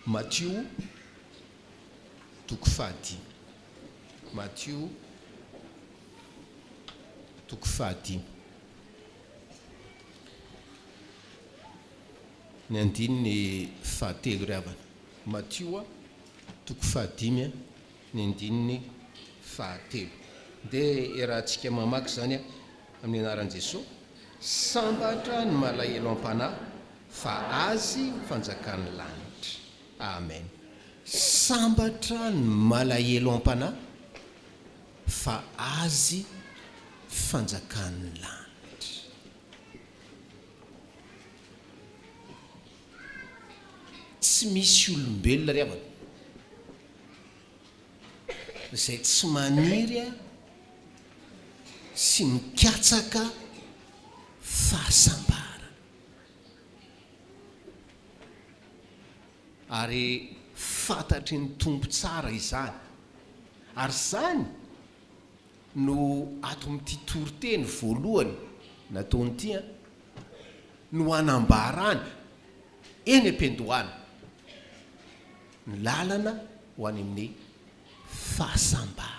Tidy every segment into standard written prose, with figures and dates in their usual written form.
Matthieu toko fahadimy. Matthieu toko fahadimy. Ny andininy fahatelo ry havana. Matthieu toko fahadimy ny andininy fahatelo. Dia rahantsika mamaky zany amin'ny anaran'i Jesosy, sambatra ny malahelo am-panahy fa azy fanjakan'ny lanitra. Amen. Sambatra ny malahelo am-panahy fa azy fanjakan'ny lanitra. Tsy misy olombelona ry havana izay tsy maniry sy mikatsaka fahasambara, ary fantatry ny tompo tsara izany, ary zany no ato amin'ity toriteny voalohany nataony ity no anambarany eny am-piandohana ny lalana ho any amin'ny fahasambara.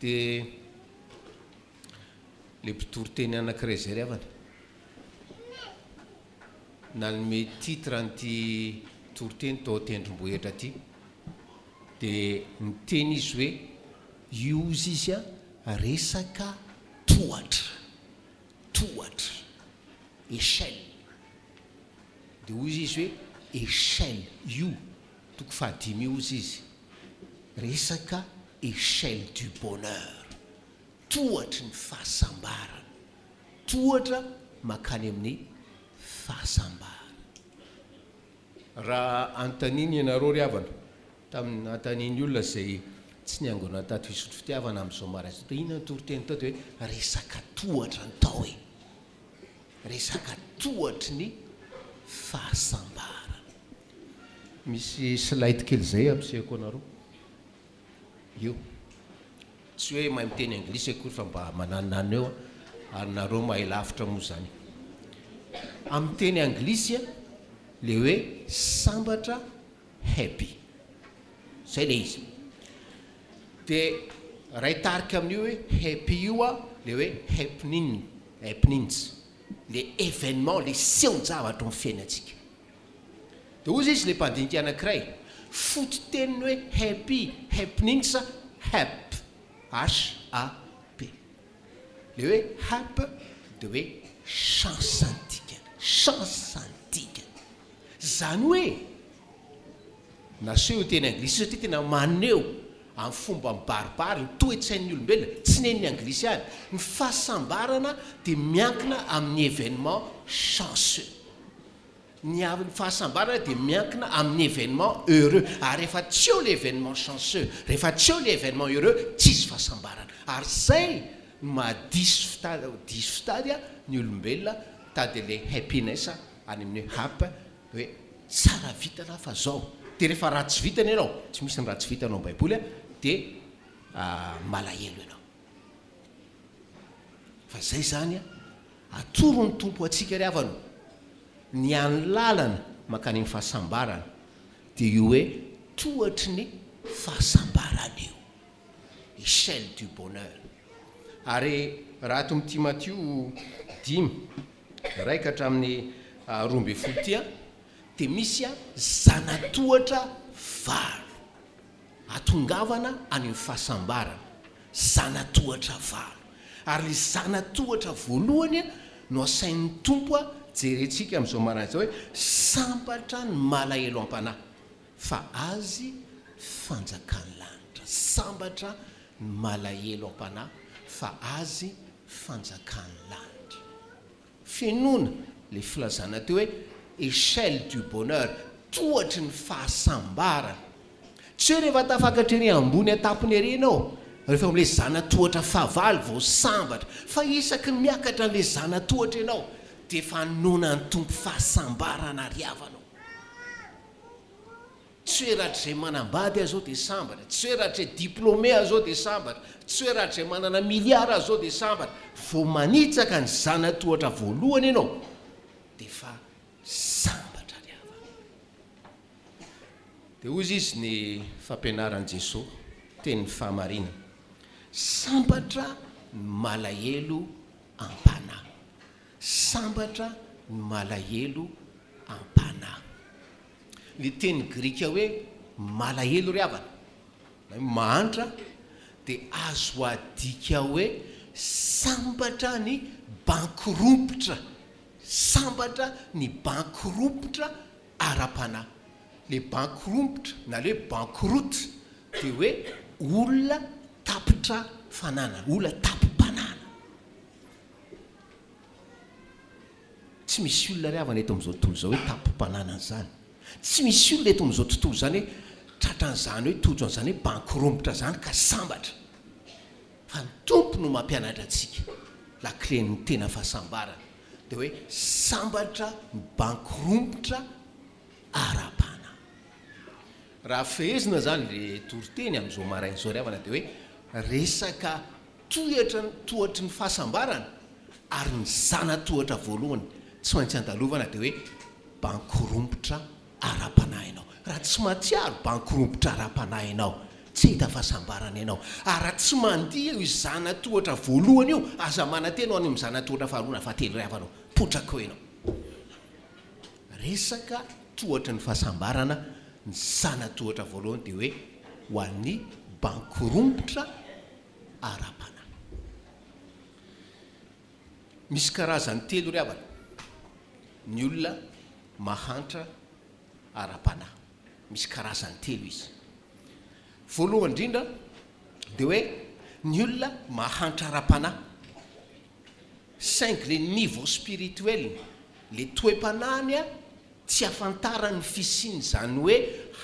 Dia le mpitoroteny anankiray zay ry havana nanome titre an'ity toriteny tao tendrombohitra ty, dia ny teny izy hoe iozy izy resaka tohatra, tohatra, échelle. Dia ozy izy hoe échelle, io toko fahadimy ozy izy, resaka échelle du bonheur, tohatry ny fahasambarana, tohatra makany amin'ny fahasambarana. Raha antaniny ianareo ry havana, tamin'ny antaniny olona zay tsy niangona tato hisotro fitiavana amin'izao maraina zao, inona ny toriteny tato hoe resaka tohatra ny tao hoe resaka tohatry ny fahasambarana. Misy slide kely zay ampisehako anareo. Io tsy hoe mahay miteny anglisy akory fa mba mananonano eo ary nareo mahay lavitra moa zany. Amin'ny teny anglisy le hoe sambatra happy, zay le izy. Dia raha hitarika amin'io hoe happy io le hoe happenings, le événement, le seon-javatra amin'ny fiainantsika. Dia ozy izy le mpandinika anankiray, fototeniny hoe happy, happenings, hap, H-A-P. Le hoe hap dia hoe chance antika, chance antika. Zany hoe naseho teny anglisy satria tena maneho amin'ny fomba mibaribary ny toe-tsain'ny olombelona, tsy nen'ny anglisy any. Ny fahasambarana dia miankina amin'ny événement chanceux. Ny fahasambarana dia miankina amin'ny événement heureux. Ary rehefa tsy eo l'événement chanceux, rehefa tsy eo l'événement heureux, tsisy fahasambarana. Ary zay mahadiso fitady ny olombelona tady le happiness any amin'ny hap hoe tsara vitana fa zao. Dia rehefa ratsy vitana ianao, tsy misy ny ratsy vitanao amin'ny baiboly dia malahelo ianao. Fa zay zany atoro ny tompo atsika ry havana, ny any lalana makany amin'ny fahasambarana dia io hoe tohatry ny fahasambarana io, échelle du bonheur. Ary raha ato amin'ity Matthieu 10 raika hatramin'ny 12 dia misy zanatohatra valo atongavana any amin'ny fahasambarana, zanatohatra valo. Ary le zanatohatra voalohany no asain'ny tompo jerentsika amin'izao maraina zao hoe sambatra ny malahelo am-panahy fa azy fanjakan'ny lanitra. Sambatra ny malahelo am-panahy fa azy fanjakan'ny lanitra. Fenona le filazana teo hoe échelle du bonheur, tohatry ny fahasambarana. Tsy hoe rehefa tafakatra ery ambony atapony ery ianao, rehefa amin'ilay zanatohatra fahavalo vao sambatra, fa isaky ny miakatra n'ilay zanatohatra ianao dia efa nona ny tompo fahasambarana ry havanao. Tsy hoe rahatrizay manambady azao dia sambatra, tsy hoe rahatrizay diplômé azao dia sambatra, tsy hoe rahatrizay manana miliara azao dia sambatra. Vao manitsaka ny zanatohatra voalohany ianao dia fa sambatra. dia ozy izy ny fampianaran' Jesosy teny fahamarina sambatra ny malahelo am-panahy sambatra ny malahelo am-panahy le teny grika hoe malahelo ry havana mahantra dia azo adika hoe sambatra ny bankiropotra sambatra ny bankiropotra ara-panahy le bankiropotra na le bankroute dia hoe olona tapitra fananana olona tapim-panana tsy misy olona ry havana eto amin'izao tontolo izao hoe tapim-pananana zany tsy misy olona eto amin'izao tontolo zany hoe tratran'izany hoe tojo an'izany hoe bankiropotra zany ka sambatra fa ny tompo no mampianatra antsika la clé ny tena fahasambarana dia hoe sambatra ny bankiropotra ara-panahy raha fehezina zany le toriteny amin'izao marain'izao ry havana dia hoe resaka tohatry ny fahasambarana ary ny zanatohatra voalohany tsy maintsy andalovana dia hoe bankiropotra ara-panahy ianao raha tsy matsiaro bankiropotra ara-panahy ianao tsy hita fahasambarana ianao ary raha tsy mandia io zanatohatra voalohany io aza manantena ho any amin'ny zanatohatra faharoana fahatelo ry havanao potraka eo ianao resaka tohatry ny fahasambarana ny zanatohatra voalohany dia hoe ho an'ny bankiropotra ara-panahy misy karazany telo ry havana ny olona mahantra ara-panahy misy karazany telo izy voalohany indrindra dia hoe ny olona mahantra ara-panahy cinq le niveau spirituel le toe-panahny a tsy afantarany fisiny zany hoe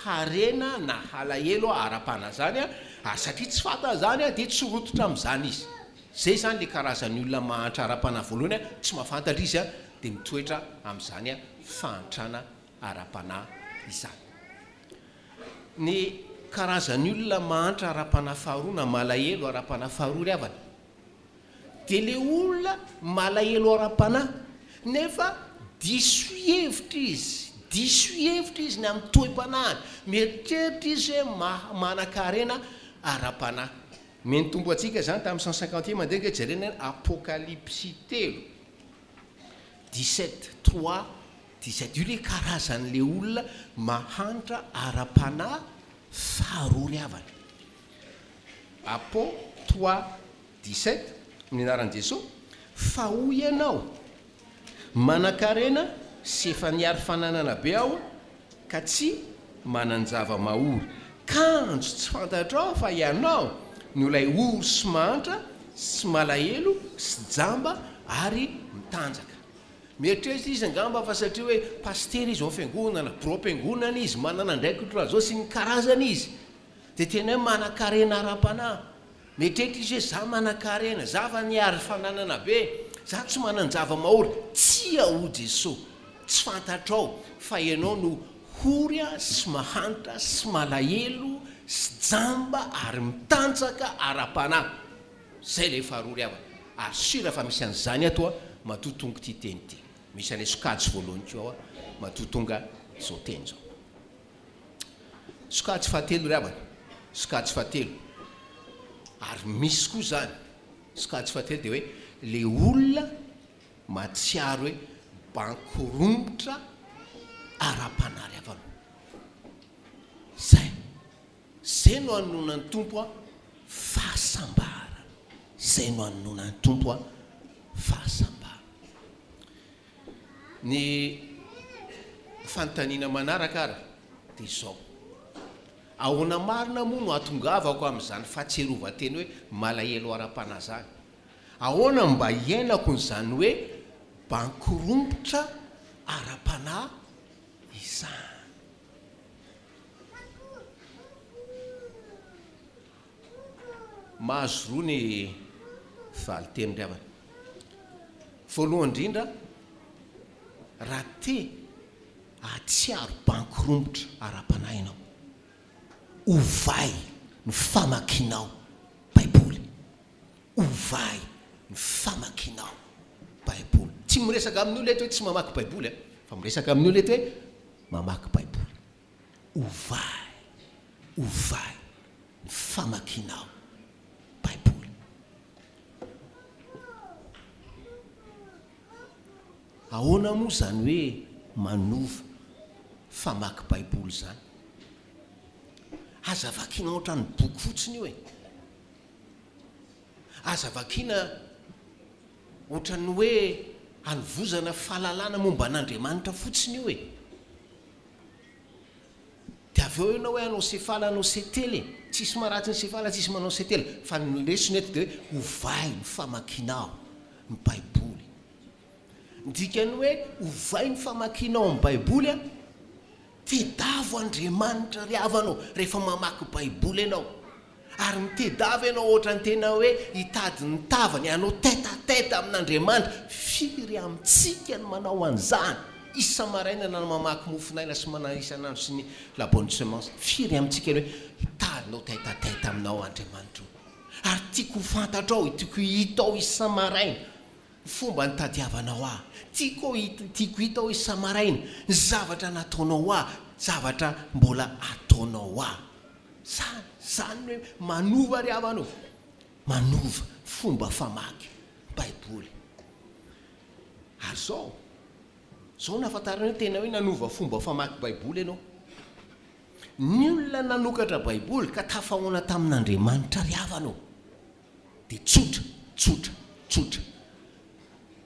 harena na halahelo ara-panahy zany a satria tsy fantana zany a dia tsy rototra amin'izany izy zay zany le karazany olona mahantra ara-panahy voalohany a tsy mahafantatra izy a dia mitoetra amin'izany a fahantrana ara-panahy izany ny karazany olona mahantra ara-panahy faharoa na malahelo ara-panahy faharoa ry havana dia le olona malahelo ara-panahy nefa diso hevitra izy ny amin'ny toe-panahiny mieritreritra izy hoe manan-karena ara-panahy meny tombo antsika zany tamin'ny 150e mandeha jerena apokalypsy 3:17 io le karazan'le olona mahantra ara-panahy faharoa ry havana apo 3:17 ny anaran'i Jesosy fa hoy ianao manan-karena sy efa niary fananana be aho ka tsy manan-java mahory kanjo tsy fantatrao fa ianao ny olay ory sy mahantra sy malahelo sy jamba ary mitanjaka mieritreritra izy angamba fa satria hoe pastery izy ao fiangonana bro-piangonana izy manana ndraiky otra zao sy ny karazana izy dia tena hoe manan-karena ara-panahy mieritreritra izy hoe za manan-karena za fa niary fananana be za tsy manan-java mahory tsy ao Jesosy tsy fantatrao fa ianao no horya sy mahantra sy malahelo sy jamba ary mitanjaka ara-panahy zay le faharoa ry havana ary sira fa misy an'izany atoa matotonga ty teny ty misy an'le sokajy voalohany ko ao a matotonga zao teny zao sokajy fahatelo ry havana sokajy fahatelo ary misy koa zany sokajy fahatelo dia hoe le olona matsiaro hoe bankiropotra ara-panahy ry havana zay no anonan'ny tompo a fahasambarana zay no anonan'ny tompo a fahasambarana ny fanontaniana manaraka ara dia izao ahoana marina moa no atongavako amin'izany fahatserovan-teny hoe malahelo ara-panahy zany ahoana mba iainako n'izany hoe bankiropotra ara-panahy izany mahazo roa ny valiteny ry havana voalohany indrindra raha te atsiaro bankiropotra ara-panahy ianao ovay ny famakinao baiboly ovay ny famakinao baiboly tsy miresaka amin'olo eto hoe tsy mamaky baiboly fa miresaka amin'olo eto hoe mamaky baiboly ovay ovay ny famakinao baiboly. Ahoana moa zany hoe manova famaky baiboly zany? Aza vakiana ohatrany boky fotsiny io e. Aza vakiana ohatrany hoe hanovozana fahalalana momba an'Andriamanitra fotsiny io e. Dia avy eo ianao hoe anao sefala, anao setely, tsisy maratsy ny sefala, tsisy manao setely, fa ny lesona eto dia hoe ovay ny famakinao ny baiboly. Dikany hoe ovay ny famakinao ny baiboly a, tedavo Andriamanitra ry havanao rehefa mamaky baiboly ianao. Ary mitedava ianao ohatrany tena hoe hitady ny tavany, anao teta amin'Andriamanitra. Firy amintsika no manao an'izany isa-maraina na mamaky mofinaina sy manao isanandro sy ny la bonne semence. Firy amintsika hoe hitadinao teta aminao Andriamanitra. Ary tiako fantatrao, tiako hitao isa-maraina fomba nitadiavanao ahy. Tiako hitao isa-maraina ny zavatra nataonao ahy, zavatra mbola ataonao ahy. Zany hoe manova ry havanao, manova fomba famaky baiboly. Ary zao nafantarana hoe tena hoe nanova fomba famaky baiboly ianao. Ny olona nanokatra baiboly ka tafahoana tamin'Andriamanitra ry havanao dia tsotra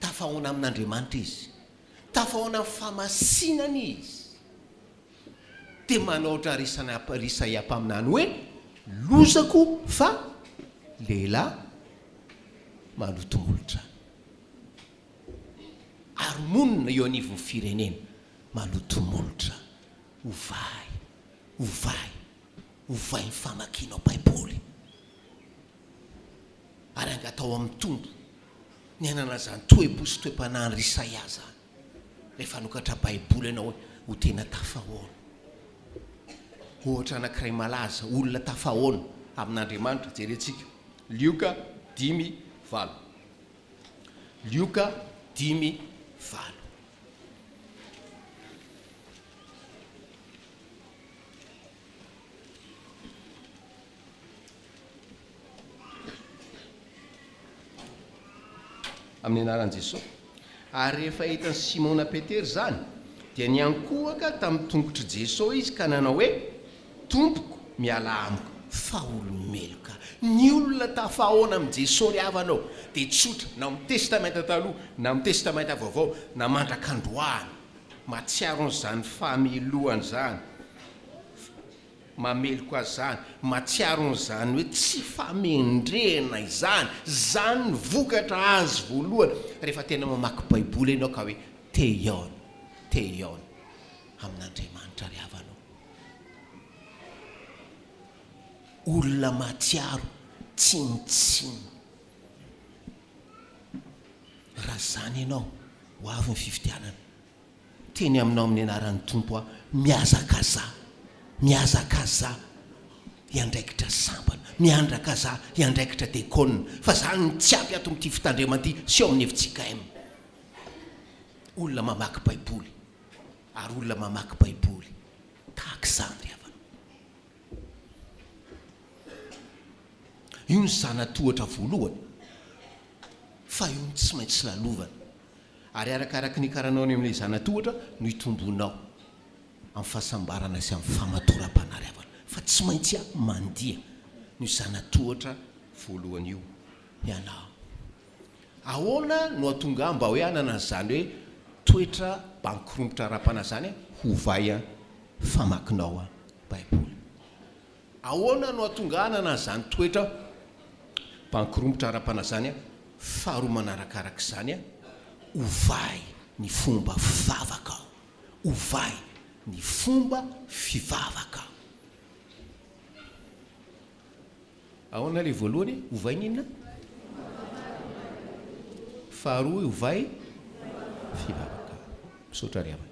tafahoana amin'Andriamanitra izy, tafahoana famasinana izy. Dia manao ohatry risa iampaminany hoe lozako fa lehilahy malotomolotra. Ary monina eo anivon'ny firenena malotomolotra. Ovay ny famakianao baiboly. Ary angatao amin'ny tombo ny anana zany toe-po sy toe-panahy ry Isaia zany. Rehefa nokatra baiboly ianao ho tena tafahoana. Ohatra anankiray malaza, olona tafahoana amin'Andriamanitra, jerentsika. Lioka 10:7. Lioka 10:7. Amin'ny anaran'i Jesosy. Ary rehefa hitan'ny Simona Petera zany dia niankohaka tamin'ny tongotra Jesosy izy ka nanao hoe tompoko miala amiko fa olomeloka. Ny olona tafahoana amin'ny Jesosy ry havanao dia tsotra na amin'ny testamenta taloha na amin'ny testamenta vaovao na mandrak'androany matsiaro an'izany famelohany zany, mameloko azy zany, matsiaro an'izany hoe tsy famendrena izany ny vokatra azy voalohany rehefa tena mamaky baiboly ianao ka hoe te-iaona amin'Andriamanitra ry havanao. Olona matsiaro tsinitsiny. Raha zany ianao ho avy ny fifidianana, teny aminao amin'ny anaran'ny tompo aho, miazakaza iandraikitra sambana, miandrakaza iandraikitra dekona, fa zany ny tsy ampy ato amin'ity fitandremana ity sy eo amin'ny hevitsika aim. Olona mamaky baiboly, ary olona mamaky baiboly tahaka izany ry havana. Io ny zanatohatra voalohany, fa io ny tsy maintsy lalovana. Ary arakaraky ny karanao ny amin'ilay zanatohatra no hitombonao amin'ny fahasambarana sy amin'ny famatoram-panariavana, fa tsy maintsy mandia ny zanatohatra voalohany io ianao. Ahoana no atonga mba hoe anana zany hoe toetra bankorombotra rapana zany hovay famakinao baiboly? Ahoana no atonga anana zany toetra bankorombotra rapana zany faharoa manarakaraka zany ovay ny fomba fivavaka, ovay ny fomba fivavaka. Ahoana le voalohany ovay n'inona? Faharoa ovay fivavaka. Misaotra ry havana.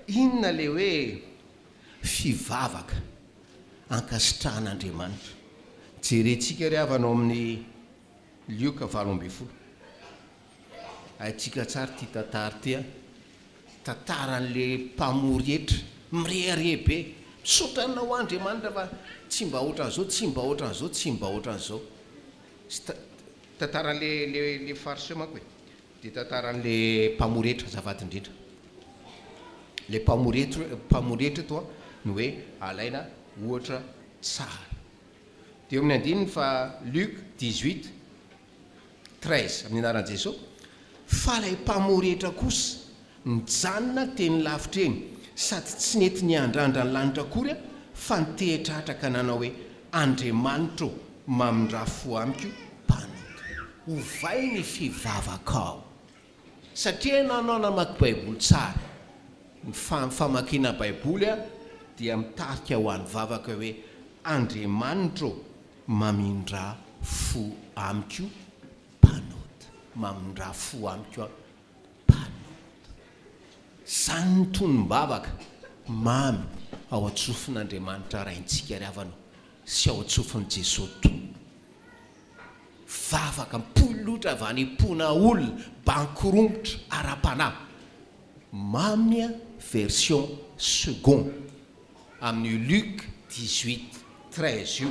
Inona le hoe fivavaka ankasitrahan'Andriamanitra? Jerentsika ry havanao amin'ny Lioka 8:20. Aitsika tsara ty tantara ty, tantaran'le mpamory hetra mirehirehbe misaotranao Andriamanitra fa tsy mba ohatran'izao tsy mba ohatran'izao tsy mba ohatran'izao tantaran'le fariseo manko e dia tantaran'le mpamoretra zavady indrindra le mpamoretra toa no hoe alaina ohatra tsara dia amin'ny andininy fa Luc 18:13 amin'ny anaran'i Jesosy fa ilay mpamoretra kosa nijanona teny lavitra eny sady tsy nety niandrandra ny lanitra akory fa nitehitra hatraka nanao hoe Andriamanitra mamindra fo amiko mpanota ovay ny fivavakao satria nanao namaky baiboly tsara ny famakiana baiboly dia mitarika ho an'ny vavaka hoe Andriamanitra mamindra fo amiko mpanota mamindra fo amiko mpanota zany ny tonom-bavaka mamy ao antsofin'Andriamanitra raintsika riavanao sy ao antsofin'i Jesosy tono vavaka mipolotra avy any impona olona bankorombotra ara-panahy mamia version second amin'ny Luc 18:13 io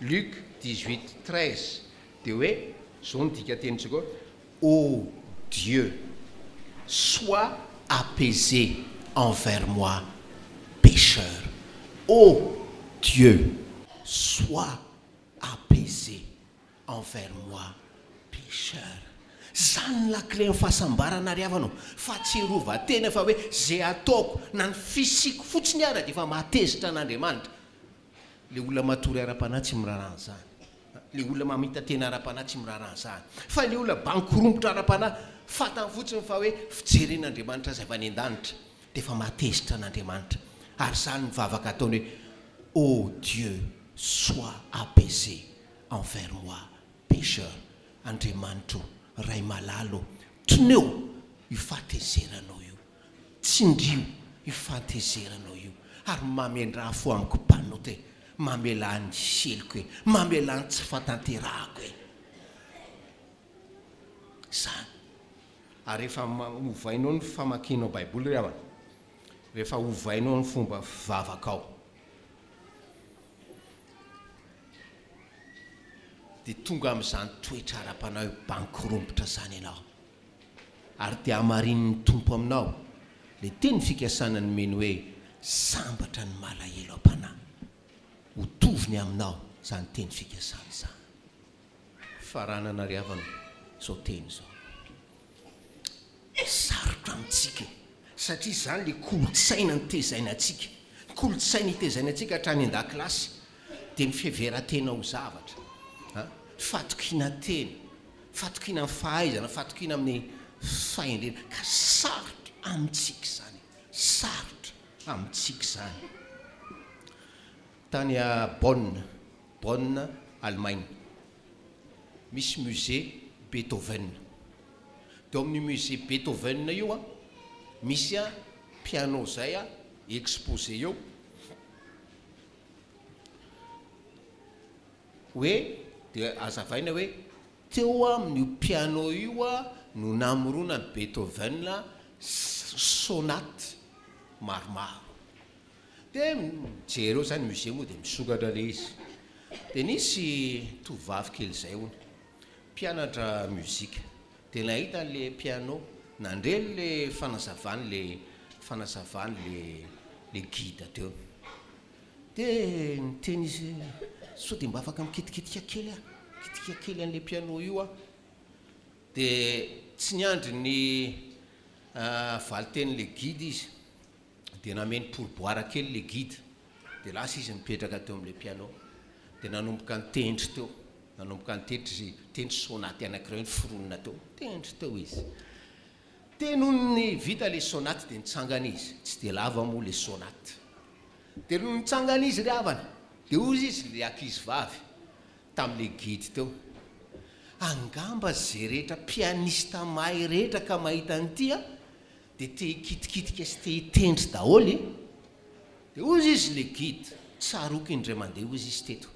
Luc 18:13 dia hoe zao nodika tenitsika ô Dieu sois apaisé envers moi pécheur ô Dieu sois apaisé envers moi pécheur zany lakle ny fahasambarana ry havanao fa tsy rovatena fa hoe zay ataoko na ny fisiko fotsiny ara dia efa mahatezitra an'Andriamanitra le olona matory ara-panahy tsy mirarana zany le olona mamita tena ara-panahy tsy mirarana zany fa le olona bankorombotra ara-panahy fatany fotsiny fa hoe fijeren'Andriamanitra zay avy any an-danitra dia efa mahatezitra an'Andriamanitra ary zany mivavaka ataony hoe ô Dieu sois apaisé envers moi pécheur Andriamanitra ray malalo toneo io fahatezeranao io tsindrio io fahatezeranao io ary mamendra fo amiko mpanota e mamelany seliko e mamelany tsy fatanterahako e zany ary rehefa ovainao ny famakianao baiboly ry havana rehefa ovainao ny fomba fivavakao dia tonga amin'izany toetra ara-panahy bankorombotra zany ianao ary dia hamarin'ny tompo aminao le teny fikasana ny meny hoe sambatra ny malahelo am-panahy ho toviny aminao zany teny fikasana izany faranana ry havana zao teny zao sarotra amintsika satria zany le kolotsaina nitezaina antsika kolotsaina itezaina antsika hatrany an-dakilasy dia mifeveran-tena ho zavatra fatokina tena fatokina amin'ny fahaizana fatokina amin'ny fahendrena ka sarotra amintsika zany sarotra amintsika zany tany a Bonn Allemagne misy musée Beethoven dia amin'ny musée Beethoven io misy piano zay exposé eo hoe dia azavaina hoe teo amin'io piano io no namorona ny Beethoven sonate maromaro dia jereo zany musée moa dia misokatra le izy dia nisy tovavy kely zay hony mpianatra muzika dia nahita le piano nandrely le fanazavany le guide teo dia niteny izy sao dia mba afaka mikitikitika kely kitika kely an'le piano io dia tsy niandry ny valiten'le guide izy dia nameny pourboire kely le guide dia lasa izy mipetraka teo amin'le piano dia nanomboka nitendry teo nanomboka nitendry sonate anankiray ny foronina teo tendry teo izy dia noho ny vita le sonate dia nitsangana izy tsy dia lava moa le sonate dia noho nitsangana izy ry havana dia ozy izy le ankizy vavy tamin'le guide teo angamba zay rehetra pianista mahay rehetra ka mahita an'ity dia te hikitikitika sy te hitendry daholy dia ozy izy le guide tsaroky indray mandeha ozy izy teto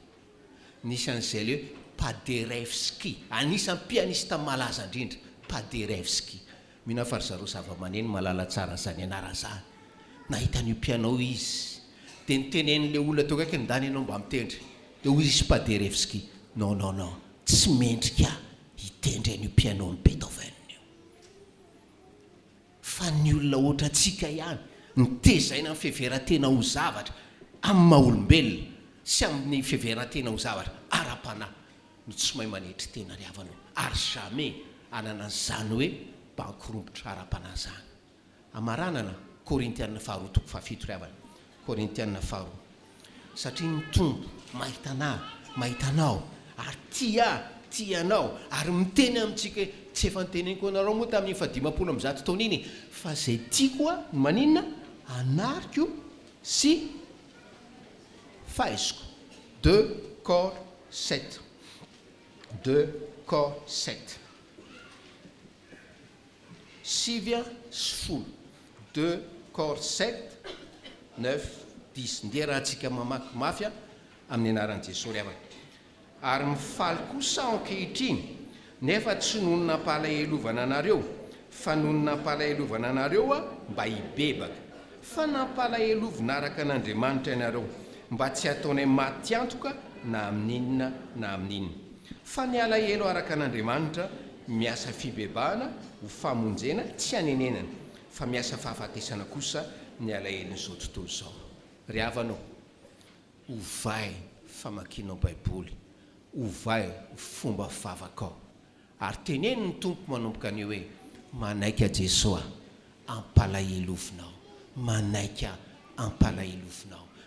nisy an'izay le hoe Paderewski anisan'ny pianista malaza indrindra Paderewski mihina fa ry zareo zava-maneno malala tsara zany anara zany nahitany pianao izy dia nitenen'le olona teo kaiky nydany ianao mba mitendry dia hoy izy Paderewski non tsy mendrika hitendry an'io piano ny Beethoven io fa ny olona ohatra atsika ihany nitezaina amin'ny fiheverantena ho zavatra amin'ny maha-olombelona sy amin'ny fiheverantena ho zavatra ara-panahy no tsy mahay manetry tena ry havanao ary jamais anana zany hoe bankorompotra ara-panahy zany amaranana Korintiana 4:7 ry havana Korintiana 4 satria ny tombo mahitanao ary tianao ary miteny amintsika tsy efa niteneniko anareo moa tamin'ny 500 taona iny fa zay tiako a maninona anariko sy fahaiziko 2 Cor 7 sivy sy folo 2 Cor 7 9 10 ndia raha antsika mamaky mafia amin'ny anaran'i Jesosy ry havana ary mifaly kosa ankehitriny nefa tsy noho ny nampalahelovana anareo fa noho ny nampalahelovana anareo a mba hibebaka fa nampalahelovana araka an'Andriamanitra ianareo mba tsy ataonay maty antoka na amin'inona na amin'inona fa ny alahelo araka an'Andriamanitra miasa fibebahana ho famonjena tsy hanenenana fa miasa fahafatesana kosa ny alahelon'izao tontolo izao ry havanao ovay famakianao baiboly ovay fomba fivavakao ary teneny ny tompo manomboka an'io hoe manaika Jesosy ampalahelovinao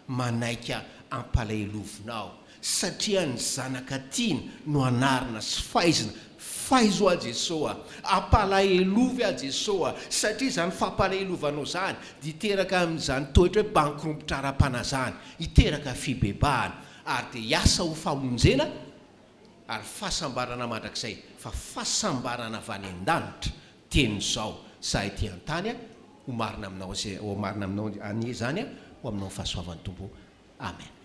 manaika ampalahelovinao satria ny zanaka tiana no anarina sy fahaizina faizo a Jesosy ampalahelovy a Jesosy satria zany fampalahelovanao zany dia hiteraka amin'izany toetra hoe bankorompotra ara-panahy zany hiteraka fibebahana ary dia hiasa ho famonjena ary fahasambarana mandrakizay fa fahasambarana avy any an-danitra tenyzao zahay ty an-tany ho marina aminao anie zany ho aminao fahasoavan'ny tompo amen